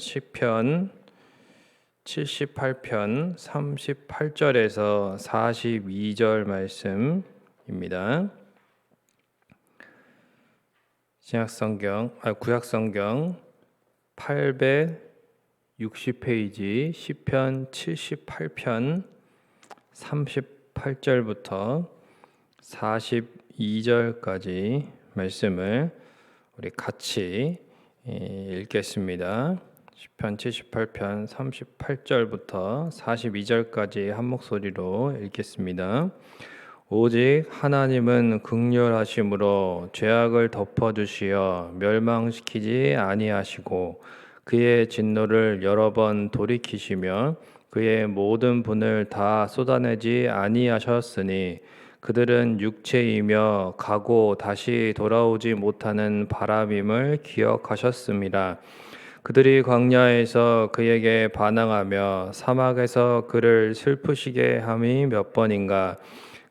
시편 78편 38절에서 42절 말씀입니다. 구약성경 860페이지 시편 78편 38절부터 42절까지 말씀을 우리 같이 읽겠습니다. 시편 78편 38절부터 42절까지 한 목소리로 읽겠습니다. 오직 하나님은 긍휼하심으로 죄악을 덮어주시어 멸망시키지 아니하시고 그의 진노를 여러 번 돌이키시며 그의 모든 분을 다 쏟아내지 아니하셨으니 그들은 육체이며 가고 다시 돌아오지 못하는 바람임을 기억하셨습니다. 그들이 광야에서 그에게 반항하며 사막에서 그를 슬프시게 함이 몇 번인가.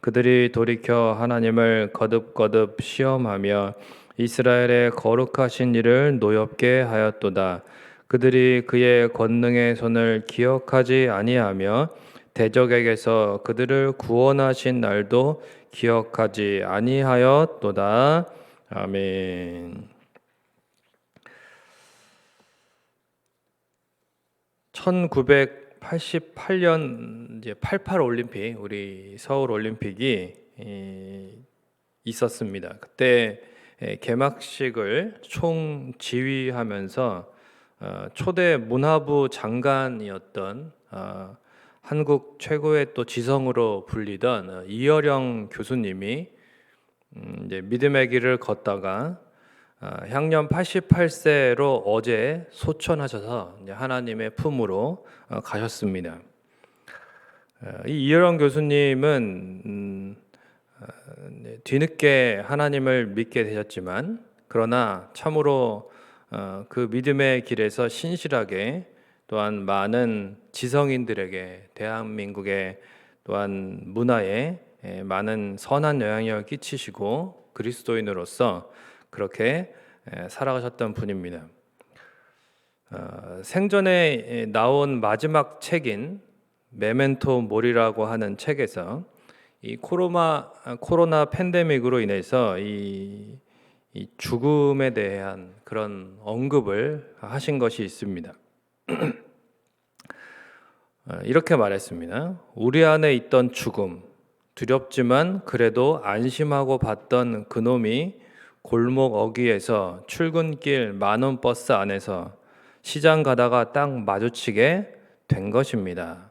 그들이 돌이켜 하나님을 거듭거듭 시험하며 이스라엘의 거룩하신 이를 노엽게 하였도다. 그들이 그의 권능의 손을 기억하지 아니하며 대적에게서 그들을 구원하신 날도 기억하지 아니하였도다. 아멘. 1988년 이제 88 올림픽, 우리 서울 올림픽이 있었습니다. 그때 개막식을 총 지휘하면서 초대 문화부 장관이었던 한국 최고의 또 지성으로 불리던 이어령 교수님이 이제 믿음의 길을 걷다가 향년 88세로 어제 소천하셔서 이제 하나님의 품으로 가셨습니다. 이 이어령 교수님은 뒤늦게 하나님을 믿게 되셨지만 그러나 참으로 그 믿음의 길에서 신실하게 또한 많은 지성인들에게 대한민국의 또한 문화에 많은 선한 영향력을 끼치시고 그리스도인으로서 그렇게 살아가셨던 분입니다. 생전에 나온 마지막 책인 메멘토 모리라고 하는 책에서 이 코로나 팬데믹으로 인해서 이 죽음에 대한 그런 언급을 하신 것이 있습니다. 이렇게 말했습니다. 우리 안에 있던 죽음, 두렵지만 그래도 안심하고 봤던 그놈이 골목 어귀에서 출근길 만원 버스 안에서 시장 가다가 딱 마주치게 된 것입니다.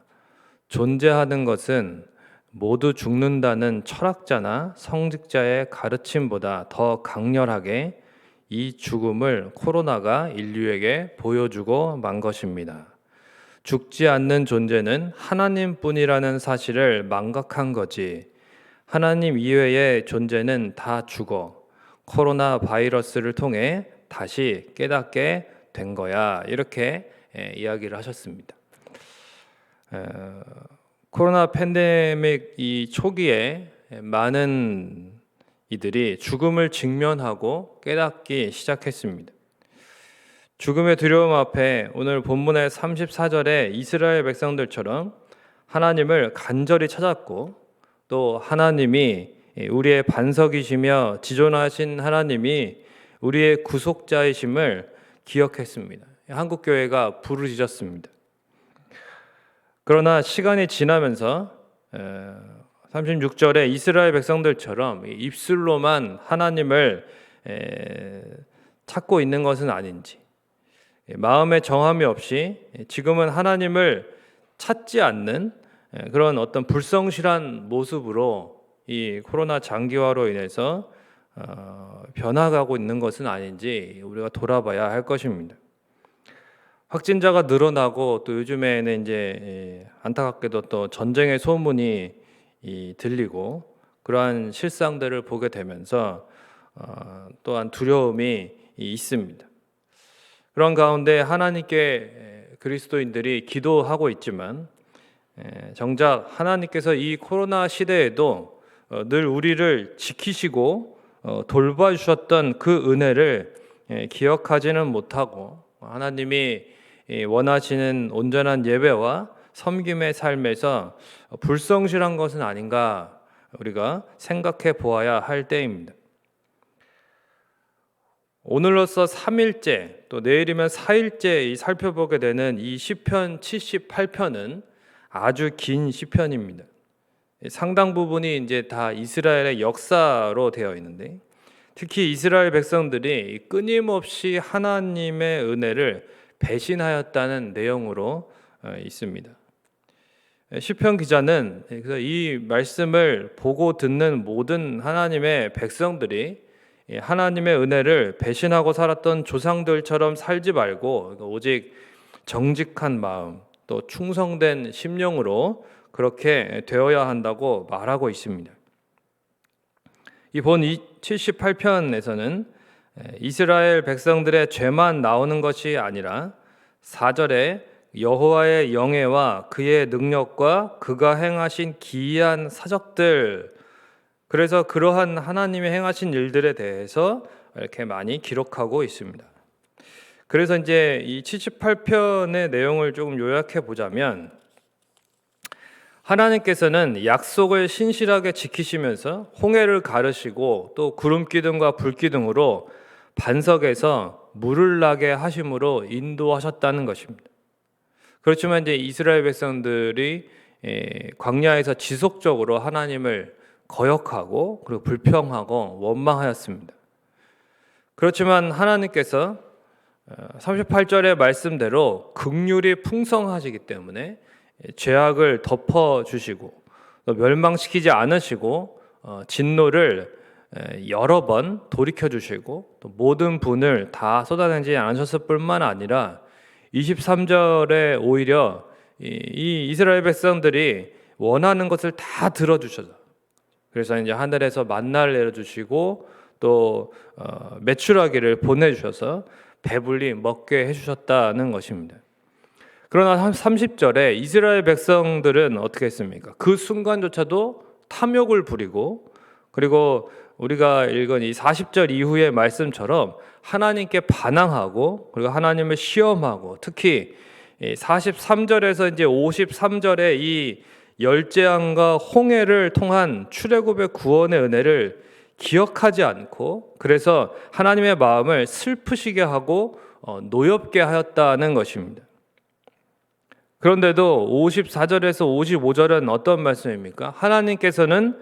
존재하는 것은 모두 죽는다는 철학자나 성직자의 가르침보다 더 강렬하게 이 죽음을 코로나가 인류에게 보여주고 만 것입니다. 죽지 않는 존재는 하나님뿐이라는 사실을 망각한 거지. 하나님 이외의 존재는 다 죽어 코로나 바이러스를 통해 다시 깨닫게 된 거야. 이렇게 이야기를 하셨습니다. 코로나 팬데믹 이 초기에 많은 이들이 죽음을 직면하고 깨닫기 시작했습니다. 죽음의 두려움 앞에 오늘 본문의 34절에 이스라엘 백성들처럼 하나님을 간절히 찾았고 또 하나님이 우리의 반석이시며 지존하신 하나님이 우리의 구속자이심을 기억했습니다. 한국교회가 부르짖었습니다. 그러나 시간이 지나면서 36절에 이스라엘 백성들처럼 입술로만 하나님을 찾고 있는 것은 아닌지 마음에 정함이 없이 지금은 하나님을 찾지 않는 그런 어떤 불성실한 모습으로 이 코로나 장기화로 인해서 변화가고 있는 것은 아닌지 우리가 돌아봐야 할 것입니다. 확진자가 늘어나고 또 요즘에는 이제 안타깝게도 또 전쟁의 소문이 들리고 그러한 실상들을 보게 되면서 또한 두려움이 있습니다. 그런 가운데 하나님께 그리스도인들이 기도하고 있지만 정작 하나님께서 이 코로나 시대에도 늘 우리를 지키시고 돌봐주셨던 그 은혜를 기억하지는 못하고 하나님이 원하시는 온전한 예배와 섬김의 삶에서 불성실한 것은 아닌가 우리가 생각해 보아야 할 때입니다. 오늘로써 3일째 또 내일이면 4일째 살펴보게 되는 이 시편 78편은 아주 긴 시편입니다. 상당 부분이 이제 다 이스라엘의 역사로 되어 있는데 특히 이스라엘 백성들이 끊임없이 하나님의 은혜를 배신하였다는 내용으로 있습니다. 시편 기자는 그래서 이 말씀을 보고 듣는 모든 하나님의 백성들이 하나님의 은혜를 배신하고 살았던 조상들처럼 살지 말고 오직 정직한 마음 또 충성된 심령으로 그렇게 되어야 한다고 말하고 있습니다. 이번 78편에서는 이스라엘 백성들의 죄만 나오는 것이 아니라 4절에 여호와의 영예와 그의 능력과 그가 행하신 기이한 사적들, 그래서 그러한 하나님이 행하신 일들에 대해서 이렇게 많이 기록하고 있습니다. 그래서 이제 이 78편의 내용을 조금 요약해 보자면 하나님께서는 약속을 신실하게 지키시면서 홍해를 가르시고 또 구름 기둥과 불 기둥으로 반석에서 물을 나게 하심으로 인도하셨다는 것입니다. 그렇지만 이제 이스라엘 백성들이 광야에서 지속적으로 하나님을 거역하고 그리고 불평하고 원망하였습니다. 그렇지만 하나님께서 38절의 말씀대로 긍휼이 풍성하시기 때문에 죄악을 덮어주시고 또 멸망시키지 않으시고 진노를 여러 번 돌이켜주시고 또 모든 분을 다 쏟아내지 않으셨을 뿐만 아니라 23절에 오히려 이 이스라엘 백성들이 원하는 것을 다 들어주셔서 그래서 이제 하늘에서 만나를 내려주시고 또 메추라기를 보내주셔서 배불리 먹게 해주셨다는 것입니다. 그러나 30절에 이스라엘 백성들은 어떻게 했습니까? 그 순간조차도 탐욕을 부리고 그리고 우리가 읽은 이 40절 이후의 말씀처럼 하나님께 반항하고 그리고 하나님을 시험하고 특히 43절에서 이제 53절에 이 열재앙과 홍해를 통한 출애굽의 구원의 은혜를 기억하지 않고 그래서 하나님의 마음을 슬프시게 하고 노엽게 하였다는 것입니다. 그런데도 54절에서 55절은 어떤 말씀입니까? 하나님께서는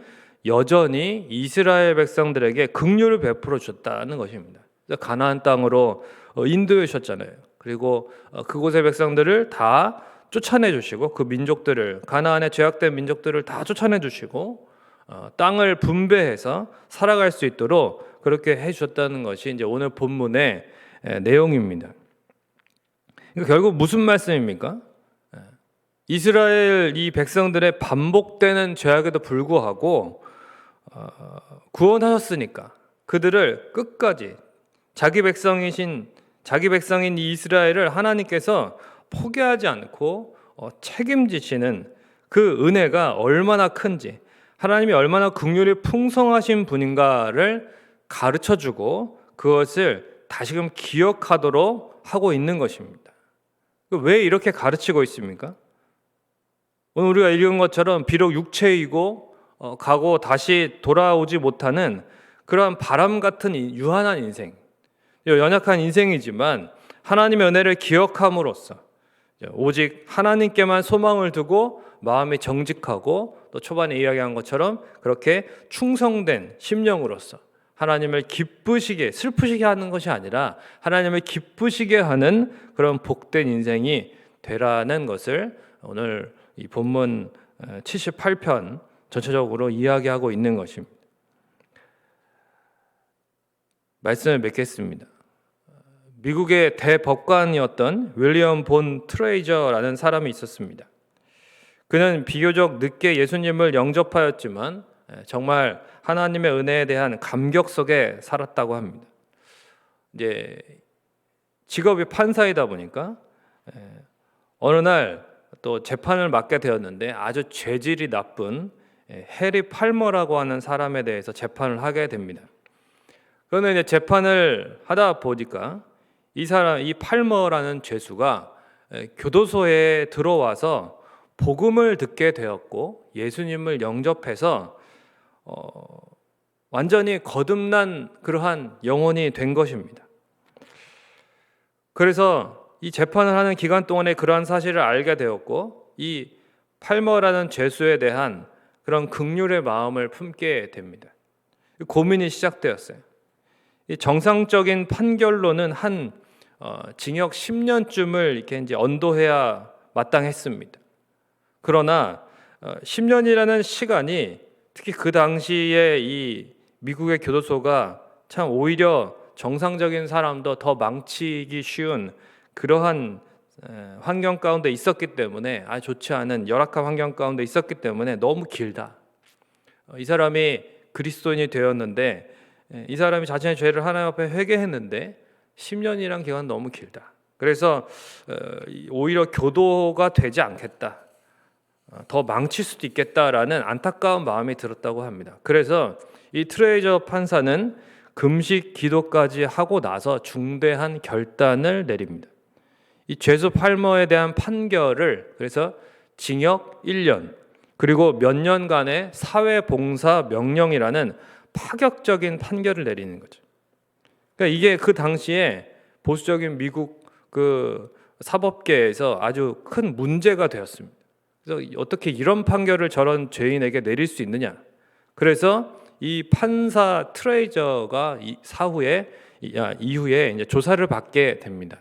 여전히 이스라엘 백성들에게 긍휼을 베풀어 주셨다는 것입니다. 가나안 땅으로 인도해 주셨잖아요. 그리고 그곳의 백성들을 다 쫓아내 주시고 그 민족들을 가나안에 죄악된 민족들을 다 쫓아내 주시고 땅을 분배해서 살아갈 수 있도록 그렇게 해 주셨다는 것이 이제 오늘 본문의 내용입니다. 결국 무슨 말씀입니까? 이스라엘 이 백성들의 반복되는 죄악에도 불구하고 구원하셨으니까 그들을 끝까지 자기 백성인 이 이스라엘을 하나님께서 포기하지 않고 책임지시는 그 은혜가 얼마나 큰지 하나님이 얼마나 긍휼이 풍성하신 분인가를 가르쳐주고 그것을 다시금 기억하도록 하고 있는 것입니다. 왜 이렇게 가르치고 있습니까? 오늘 우리가 읽은 것처럼 비록 육체이고 가고 다시 돌아오지 못하는 그러한 바람 같은 유한한 인생, 연약한 인생이지만 하나님의 은혜를 기억함으로써 오직 하나님께만 소망을 두고 마음이 정직하고 또 초반에 이야기한 것처럼 그렇게 충성된 심령으로서 하나님을 기쁘시게 슬프시게 하는 것이 아니라 하나님을 기쁘시게 하는 그런 복된 인생이 되라는 것을 오늘 이 본문 78편 전체적으로 이야기하고 있는 것입니다. 말씀을 맺겠습니다. 미국의 대법관이었던 윌리엄 본 트레이저라는 사람이 있었습니다. 그는 비교적 늦게 예수님을 영접하였지만 정말 하나님의 은혜에 대한 감격 속에 살았다고 합니다. 이제 직업이 판사이다 보니까 어느 날 또 재판을 맡게 되었는데 아주 죄질이 나쁜 해리 팔머라고 하는 사람에 대해서 재판을 하게 됩니다. 그런데 이제 재판을 하다 보니까 이 팔머라는 죄수가 교도소에 들어와서 복음을 듣게 되었고 예수님을 영접해서 완전히 거듭난 그러한 영혼이 된 것입니다. 그래서 이 재판을 하는 기간 동안에 그러한 사실을 알게 되었고 이 팔머라는 죄수에 대한 그런 긍휼의 마음을 품게 됩니다. 고민이 시작되었어요. 이 정상적인 판결로는 한 징역 10년쯤을 이렇게 이제 언도해야 마땅했습니다. 그러나 10년이라는 시간이 특히 그 당시에 이 미국의 교도소가 참 오히려 정상적인 사람도 더 망치기 쉬운 그러한 환경 가운데 있었기 때문에 좋지 않은 열악한 환경 가운데 있었기 때문에 너무 길다. 이 사람이 그리스도인이 되었는데 이 사람이 자신의 죄를 하나님 앞에 회개했는데 10년이란 기간은 너무 길다. 그래서 오히려 교도가 되지 않겠다. 더 망칠 수도 있겠다라는 안타까운 마음이 들었다고 합니다. 그래서 이 트레이저 판사는 금식 기도까지 하고 나서 중대한 결단을 내립니다. 이 죄수 팔머에 대한 판결을 그래서 징역 1년 그리고 몇 년간의 사회봉사 명령이라는 파격적인 판결을 내리는 거죠. 그러니까 이게 그 당시에 보수적인 미국 그 사법계에서 아주 큰 문제가 되었습니다. 그래서 어떻게 이런 판결을 저런 죄인에게 내릴 수 있느냐. 그래서 이 판사 트레이저가 이후에 이제 조사를 받게 됩니다.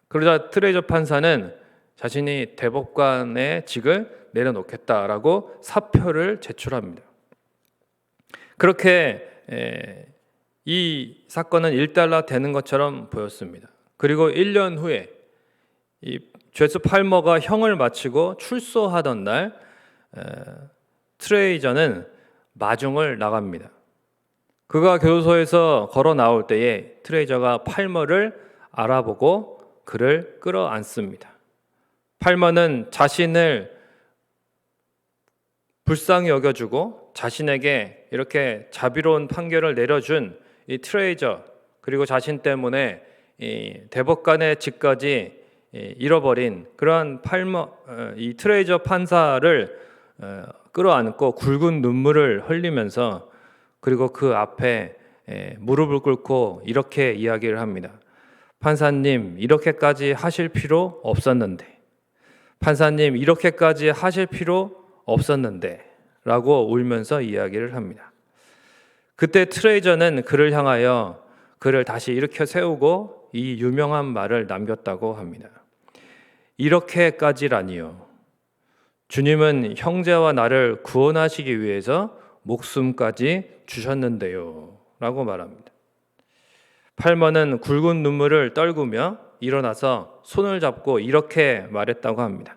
그러자 트레이저 판사는 자신이 대법관의 직을 내려놓겠다라고 사표를 제출합니다. 그렇게 이 사건은 일단락되는 것처럼 보였습니다. 그리고 1년 후에 이 죄수 팔머가 형을 마치고 출소하던 날 트레이저는 마중을 나갑니다. 그가 교도소에서 걸어 나올 때에 트레이저가 팔머를 알아보고 그를 끌어안습니다. 팔머는 자신을 불쌍히 여겨주고 자신에게 이렇게 자비로운 판결을 내려준 이 트레이저 그리고 자신 때문에 이 대법관의 직까지 잃어버린 그러한 이 트레이저 판사를 끌어안고 굵은 눈물을 흘리면서 그리고 그 앞에 무릎을 꿇고 이렇게 이야기를 합니다. 판사님, 이렇게까지 하실 필요 없었는데. 판사님, 이렇게까지 하실 필요 없었는데 라고 울면서 이야기를 합니다. 그때 트레이저는 그를 향하여 그를 다시 일으켜 세우고 이 유명한 말을 남겼다고 합니다. 이렇게까지라니요. 주님은 형제와 나를 구원하시기 위해서 목숨까지 주셨는데요 라고 말합니다. 팔머는 굵은 눈물을 떨구며 일어나서 손을 잡고 이렇게 말했다고 합니다.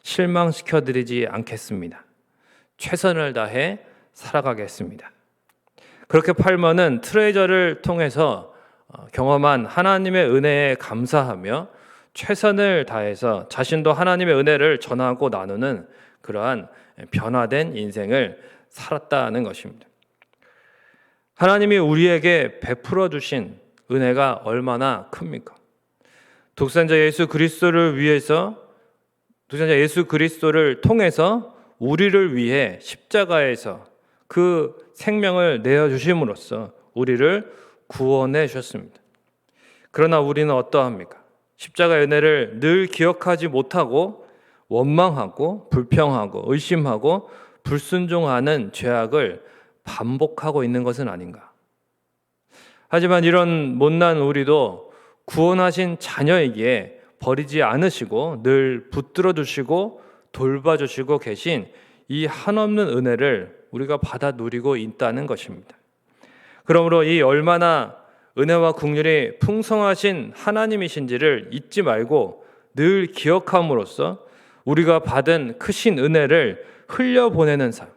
실망시켜드리지 않겠습니다. 최선을 다해 살아가겠습니다. 그렇게 팔머는 트레이저를 통해서 경험한 하나님의 은혜에 감사하며 최선을 다해서 자신도 하나님의 은혜를 전하고 나누는 그러한 변화된 인생을 살았다는 것입니다. 하나님이 우리에게 베풀어 주신 은혜가 얼마나 큽니까? 독생자 예수 그리스도를 통해서 우리를 위해 십자가에서 그 생명을 내어주심으로써 우리를 구원해 주셨습니다. 그러나 우리는 어떠합니까? 십자가의 은혜를 늘 기억하지 못하고 원망하고 불평하고 의심하고 불순종하는 죄악을 반복하고 있는 것은 아닌가? 하지만 이런 못난 우리도 구원하신 자녀이기에 버리지 않으시고 늘 붙들어 주시고 돌봐주시고 계신 이 한없는 은혜를 우리가 받아 누리고 있다는 것입니다. 그러므로 이 얼마나 은혜와 긍휼이 풍성하신 하나님이신지를 잊지 말고 늘 기억함으로써 우리가 받은 크신 은혜를 흘려보내는 삶,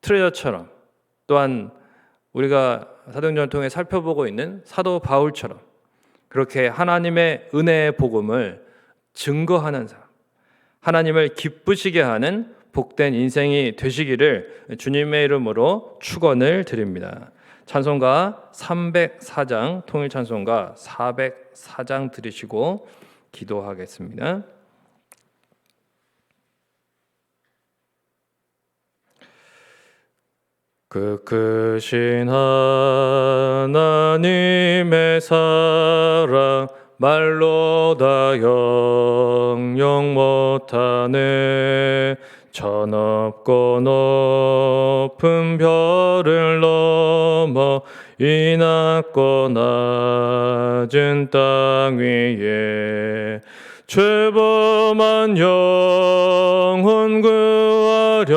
트레저처럼 또한 우리가 사도행전을 통해 살펴보고 있는 사도 바울처럼 그렇게 하나님의 은혜의 복음을 증거하는 삶, 하나님을 기쁘시게 하는 복된 인생이 되시기를 주님의 이름으로 축원을 드립니다. 찬송가 304장, 통일 찬송가 404장 들으시고 기도하겠습니다. 그 크신 하나님의 사랑 말로 다 영영 못하네. 저 높고 높은 별을 넘어 이 낮고 낮은 땅 위에 죄범한 영혼 구하려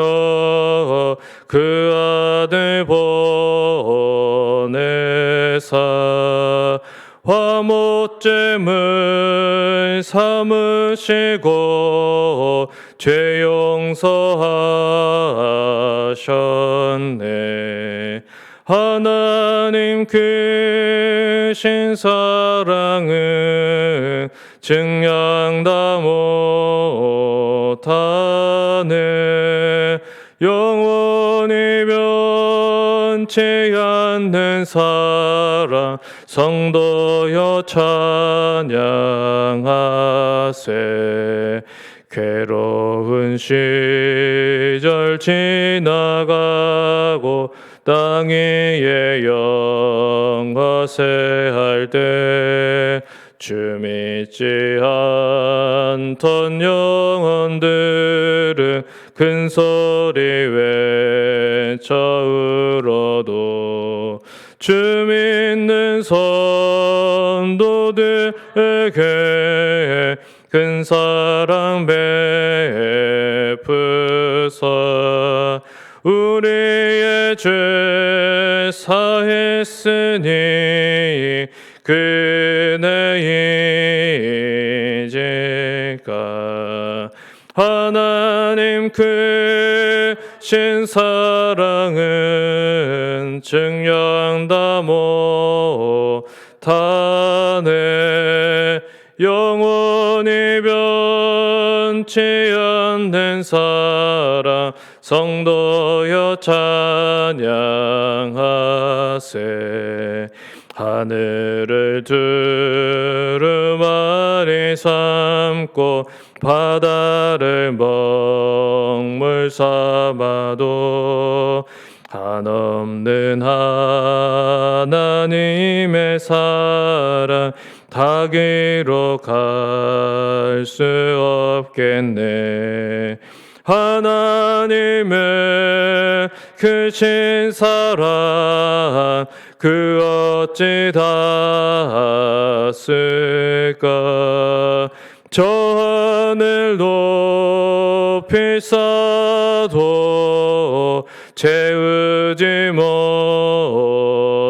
그 아들 보내사 화못잼을 삼으시고 죄 용서하셨네. 하나님 크신 사랑은 증량 다 못하네. 영원히 변치 않는 사랑 성도여 찬양하세. 괴로운 시절 지나가고 땅 위에 영화세할 때 주 믿지 않던 영혼들은 큰 소리 외쳐 울어도 주 믿는 성도들에게 큰 사랑 베푸사. 우리의 죄 사했으니 그네 이제가 하나님 크신 사랑은 증량 다 못하네. 영원히 변치 않는 사랑 성도여 찬양하세. 하늘을 두루마리 삼고 바다를 먹물 삼아도 한없는 하나님의 사랑 다 기록할 수 없겠네. 하나님의 크신 사랑 그 어찌 닿았을까. 저 하늘 높이 쌓아도 채우지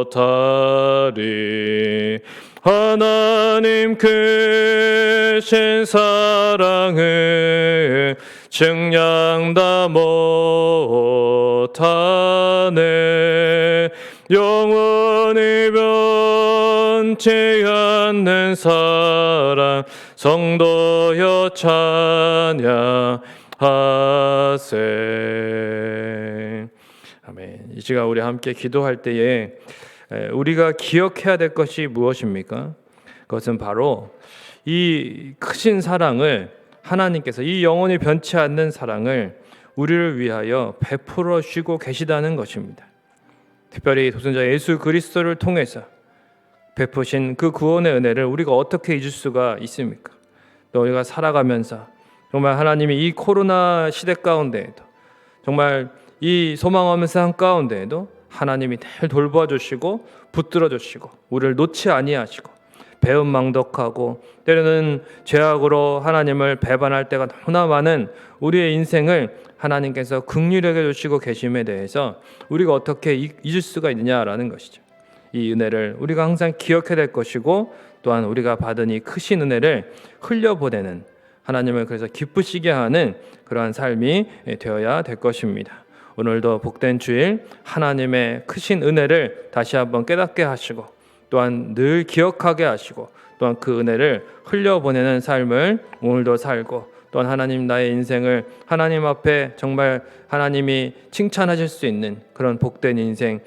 못하리. 하나님 크신 사랑은 증량 다 못하네. 영원히 변치 않는 사랑 성도여 찬양하세. 아멘. 이 시간 우리 함께 기도할 때에 우리가 기억해야 될 것이 무엇입니까? 그것은 바로 이 크신 사랑을 하나님께서 이 영원히 변치 않는 사랑을 우리를 위하여 베풀어 주시고 계시다는 것입니다. 특별히 독생자 예수 그리스도를 통해서 베푸신 그 구원의 은혜를 우리가 어떻게 잊을 수가 있습니까? 또 우리가 살아가면서 정말 하나님이 이 코로나 시대 가운데에도 정말 이 소망 없는 세상 가운데에도 하나님이 늘 돌봐 주시고 붙들어 주시고 우리를 놓지 아니하시고 배은망덕하고 때로는 죄악으로 하나님을 배반할 때가 너무나 많은 우리의 인생을 하나님께서 긍휼히 여겨주시고 계심에 대해서 우리가 어떻게 잊을 수가 있느냐라는 것이죠. 이 은혜를 우리가 항상 기억해야 될 것이고 또한 우리가 받은 이 크신 은혜를 흘려보내는 하나님을 그래서 기쁘시게 하는 그러한 삶이 되어야 될 것입니다. 오늘도 복된 주일 하나님의 크신 은혜를 다시 한번 깨닫게 하시고 또한 늘 기억하게 하시고 또한 그 은혜를 흘려보내는 삶을 오늘도 살고 또한 하나님 나의 인생을 하나님 앞에 정말 하나님이 칭찬하실 수 있는 그런 복된 인생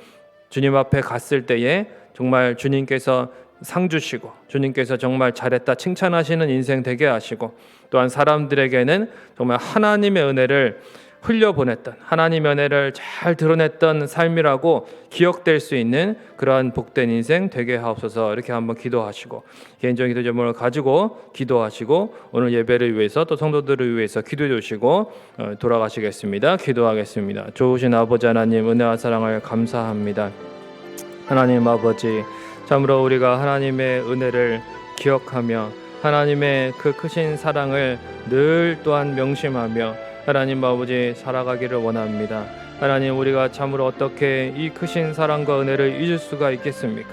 주님 앞에 갔을 때에 정말 주님께서 상 주시고 주님께서 정말 잘했다 칭찬하시는 인생 되게 하시고 또한 사람들에게는 정말 하나님의 은혜를 흘려보냈던 하나님의 은혜를 잘 드러냈던 삶이라고 기억될 수 있는 그러한 복된 인생 되게 하옵소서. 이렇게 한번 기도하시고 개인적인 기도 제목을 가지고 기도하시고 오늘 예배를 위해서 또 성도들을 위해서 기도해 주시고 돌아가시겠습니다. 기도하겠습니다. 좋으신 아버지 하나님 은혜와 사랑을 감사합니다. 하나님 아버지 참으로 우리가 하나님의 은혜를 기억하며 하나님의 그 크신 사랑을 늘 또한 명심하며 하나님 아버지 살아가기를 원합니다. 하나님 우리가 참으로 어떻게 이 크신 사랑과 은혜를 잊을 수가 있겠습니까?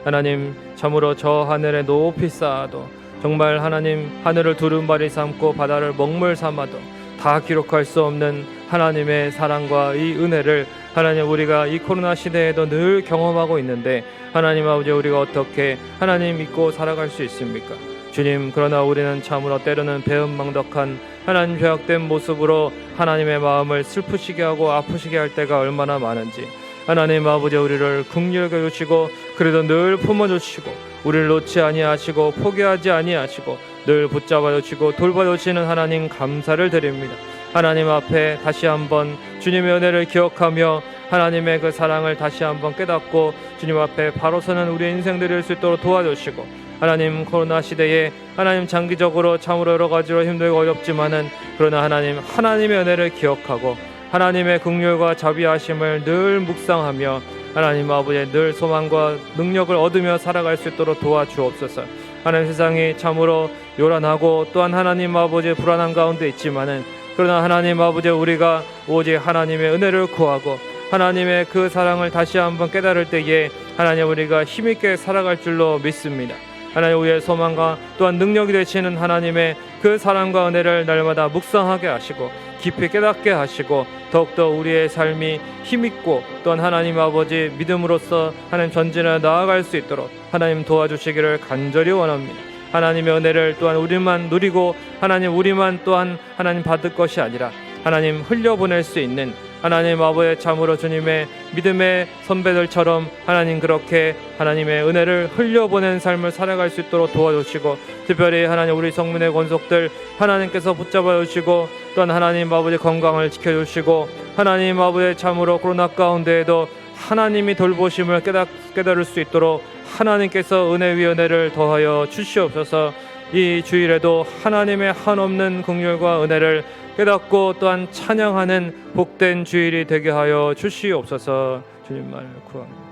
하나님 참으로 저 하늘에 높이 쌓아도 정말 하나님 하늘을 두루마리 삼고 바다를 먹물 삼아도 다 기록할 수 없는 하나님의 사랑과 이 은혜를 하나님 우리가 이 코로나 시대에도 늘 경험하고 있는데 하나님 아버지 우리가 어떻게 하나님 믿고 살아갈 수 있습니까? 주님 그러나 우리는 참으로 때로는 배은망덕한 하나님 죄악된 모습으로 하나님의 마음을 슬프시게 하고 아프시게 할 때가 얼마나 많은지 하나님 아버지 우리를 긍휼히 여기시고 그래도 늘 품어주시고 우리를 놓지 아니하시고 포기하지 아니하시고 늘 붙잡아 주시고 돌봐 주시는 하나님 감사를 드립니다. 하나님 앞에 다시 한번 주님의 은혜를 기억하며 하나님의 그 사랑을 다시 한번 깨닫고 주님 앞에 바로 서는 우리의 인생 드릴 수 있도록 도와주시고 하나님 코로나 시대에 하나님 장기적으로 참으로 여러 가지로 힘들고 어렵지만은 그러나 하나님 하나님의 은혜를 기억하고 하나님의 긍휼과 자비하심을 늘 묵상하며 하나님 아버지의 늘 소망과 능력을 얻으며 살아갈 수 있도록 도와주옵소서. 하나님 세상이 참으로 요란하고 또한 하나님 아버지의 불안한 가운데 있지만은 그러나 하나님 아버지 우리가 오직 하나님의 은혜를 구하고 하나님의 그 사랑을 다시 한번 깨달을 때에 하나님 우리가 힘있게 살아갈 줄로 믿습니다. 하나님 우리의 소망과 또한 능력이 되시는 하나님의 그 사랑과 은혜를 날마다 묵상하게 하시고 깊이 깨닫게 하시고 더욱더 우리의 삶이 힘있고 또한 하나님 아버지 믿음으로써 하나님 전진해 나아갈 수 있도록 하나님 도와주시기를 간절히 원합니다. 하나님의 은혜를 또한 우리만 누리고 하나님 우리만 또한 하나님 받을 것이 아니라 하나님 흘려보낼 수 있는 하나님 아버지의 참으로 주님의 믿음의 선배들처럼 하나님 그렇게 하나님의 은혜를 흘려보낸 삶을 살아갈 수 있도록 도와주시고 특별히 하나님 우리 성문의 권속들 하나님께서 붙잡아 주시고 또한 하나님 아버지 건강을 지켜주시고 하나님 아버지의 참으로 코로나 가운데에도 하나님이 돌보심을 깨달을 수 있도록 하나님께서 은혜 위 은혜를 더하여 주시옵소서. 이 주일에도 하나님의 한없는 긍휼과 은혜를 깨닫고 또한 찬양하는 복된 주일이 되게 하여 주시옵소서. 주님만을 구합니다.